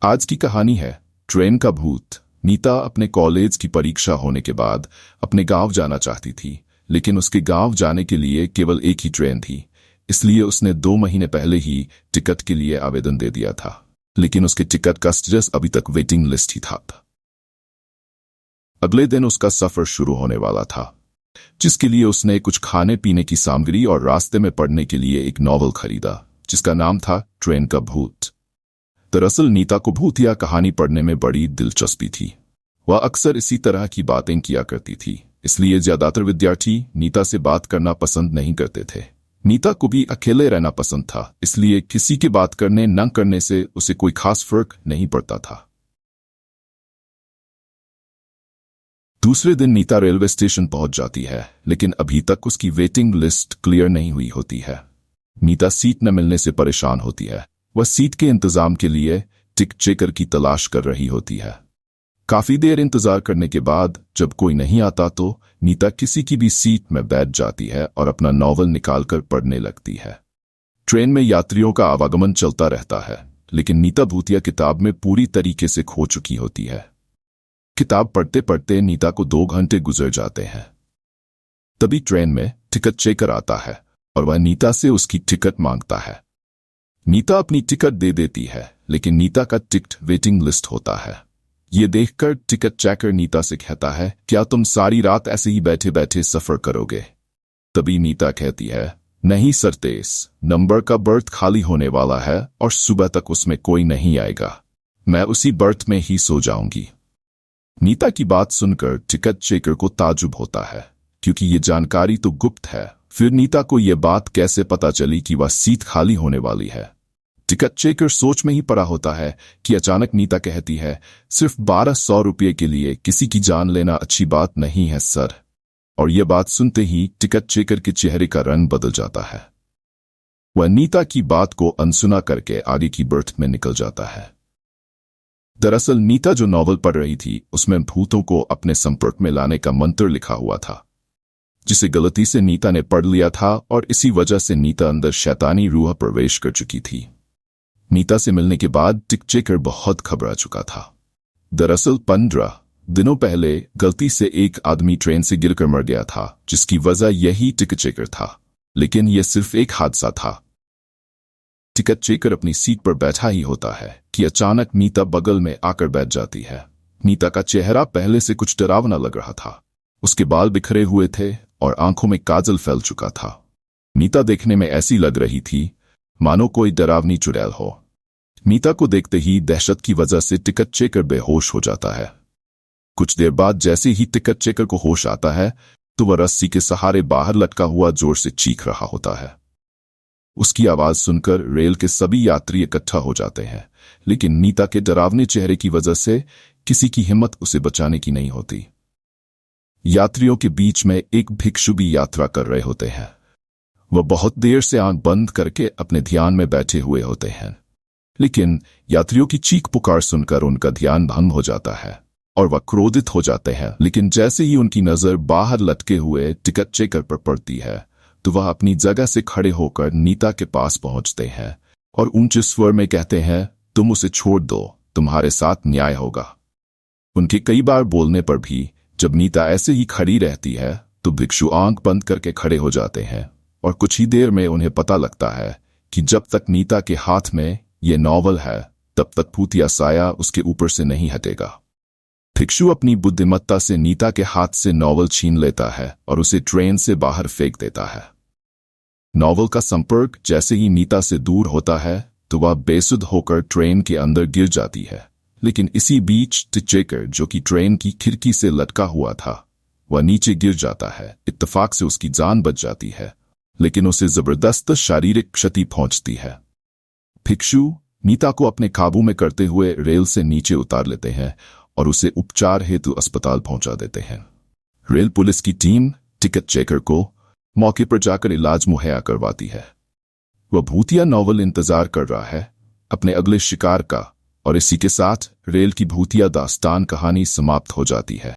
आज की कहानी है ट्रेन का भूत। नीता अपने कॉलेज की परीक्षा होने के बाद अपने गांव जाना चाहती थी, लेकिन उसके गांव जाने के लिए केवल एक ही ट्रेन थी। इसलिए उसने 2 महीने पहले ही टिकट के लिए आवेदन दे दिया था, लेकिन उसके टिकट का स्टेटस अभी तक वेटिंग लिस्ट ही था। अगले दिन उसका सफर शुरू होने वाला था, जिसके लिए उसने कुछ खाने पीने की सामग्री और रास्ते में पढ़ने के लिए एक नॉवल खरीदा, जिसका नाम था ट्रेन का भूत। दरअसल नीता को भूतिया कहानी पढ़ने में बड़ी दिलचस्पी थी। वह अक्सर इसी तरह की बातें किया करती थी, इसलिए ज्यादातर विद्यार्थी नीता से बात करना पसंद नहीं करते थे। नीता को भी अकेले रहना पसंद था, इसलिए किसी के बात करने न करने से उसे कोई खास फर्क नहीं पड़ता था। दूसरे दिन नीता रेलवे स्टेशन पहुंच जाती है, लेकिन अभी तक उसकी वेटिंग लिस्ट क्लियर नहीं हुई होती है। नीता सीट न मिलने से परेशान होती है। वह सीट के इंतजाम के लिए टिकट चेकर की तलाश कर रही होती है। काफी देर इंतजार करने के बाद जब कोई नहीं आता तो नीता किसी की भी सीट में बैठ जाती है और अपना नॉवल निकालकर पढ़ने लगती है। ट्रेन में यात्रियों का आवागमन चलता रहता है, लेकिन नीता भूतिया किताब में पूरी तरीके से खो चुकी होती है। किताब पढ़ते पढ़ते नीता को 2 घंटे गुजर जाते हैं। तभी ट्रेन में टिकट चेकर आता है और वह नीता से उसकी टिकट मांगता है। नीता अपनी टिकट दे देती है, लेकिन नीता का टिकट वेटिंग लिस्ट होता है। ये देखकर टिकट चेकर नीता से कहता है, क्या तुम सारी रात ऐसे ही बैठे बैठे सफर करोगे? तभी नीता कहती है, नहीं सरतेज, नंबर का बर्थ खाली होने वाला है और सुबह तक उसमें कोई नहीं आएगा। मैं उसी बर्थ में ही सो जाऊंगी। नीता की बात सुनकर टिकट चेकर को ताजुब होता है, क्योंकि ये जानकारी तो गुप्त है। फिर नीता को यह बात कैसे पता चली कि वह सीट खाली होने वाली है? टिकट चेकर सोच में ही पड़ा होता है कि अचानक नीता कहती है, सिर्फ 1200 रुपये के लिए किसी की जान लेना अच्छी बात नहीं है सर। और यह बात सुनते ही टिकट चेकर के चेहरे का रंग बदल जाता है। वह नीता की बात को अनसुना करके आगे की बर्थ में निकल जाता है। दरअसल नीता जो नॉवल पढ़ रही थी उसमें भूतों को अपने संपर्क में लाने का मंत्र लिखा हुआ था, जिसे गलती से नीता ने पढ़ लिया था और इसी वजह से नीता अंदर शैतानी रूह प्रवेश कर चुकी थी। नीता से मिलने के बाद टिकट चेकर बहुत घबरा चुका था। दरअसल 15 दिनों पहले गलती से एक आदमी ट्रेन से गिरकर मर गया था, जिसकी वजह यही टिकट चेकर था, लेकिन यह सिर्फ एक हादसा था। टिकट चेकर अपनी सीट पर बैठा ही होता है कि अचानक नीता बगल में आकर बैठ जाती है। नीता का चेहरा पहले से कुछ डरावना लग रहा था। उसके बाल बिखरे हुए थे और आंखों में काजल फैल चुका था। नीता देखने में ऐसी लग रही थी मानो कोई डरावनी चुड़ैल हो। नीता को देखते ही दहशत की वजह से टिकट चेकर बेहोश हो जाता है। कुछ देर बाद जैसे ही टिकट चेकर को होश आता है तो वह रस्सी के सहारे बाहर लटका हुआ जोर से चीख रहा होता है। उसकी आवाज सुनकर रेल के सभी यात्री इकट्ठा हो जाते हैं, लेकिन नीता के डरावने चेहरे की वजह से किसी की हिम्मत उसे बचाने की नहीं होती। यात्रियों के बीच में एक भिक्षु भी यात्रा कर रहे होते हैं। वह बहुत देर से आंख बंद करके अपने ध्यान में बैठे हुए होते हैं, लेकिन यात्रियों की चीख पुकार सुनकर उनका ध्यान भंग हो जाता है और वह क्रोधित हो जाते हैं। लेकिन जैसे ही उनकी नजर बाहर लटके हुए टिकट चेकर पर पड़ती है तो वह अपनी जगह से खड़े होकर नीता के पास पहुंचते हैं और ऊंचे स्वर में कहते हैं, तुम उसे छोड़ दो, तुम्हारे साथ न्याय होगा। उनके कई बार बोलने पर भी जब नीता ऐसे ही खड़ी रहती है तो भिक्षु आंख बंद करके खड़े हो जाते हैं और कुछ ही देर में उन्हें पता लगता है कि जब तक नीता के हाथ में ये नॉवल है तब तक भूतिया साया उसके ऊपर से नहीं हटेगा। भिक्षु अपनी बुद्धिमत्ता से नीता के हाथ से नॉवल छीन लेता है और उसे ट्रेन से बाहर फेंक देता है। नॉवल का संपर्क जैसे ही नीता से दूर होता है तो वह बेसुध होकर ट्रेन के अंदर गिर जाती है। लेकिन इसी बीच टिकट चेकर, जो कि ट्रेन की खिड़की से लटका हुआ था, वह नीचे गिर जाता है। इत्तेफाक से उसकी जान बच जाती है, लेकिन उसे जबरदस्त शारीरिक क्षति पहुंचती है। भिक्षु नीता को अपने काबू में करते हुए रेल से नीचे उतार लेते हैं और उसे उपचार हेतु अस्पताल पहुंचा देते हैं। रेल पुलिस की टीम टिकट चेकर को मौके पर जाकर इलाज मुहैया करवाती है। वह भूतिया नॉवल इंतजार कर रहा है अपने अगले शिकार का, और इसी के साथ रेल की भूतिया दास्तान कहानी समाप्त हो जाती है।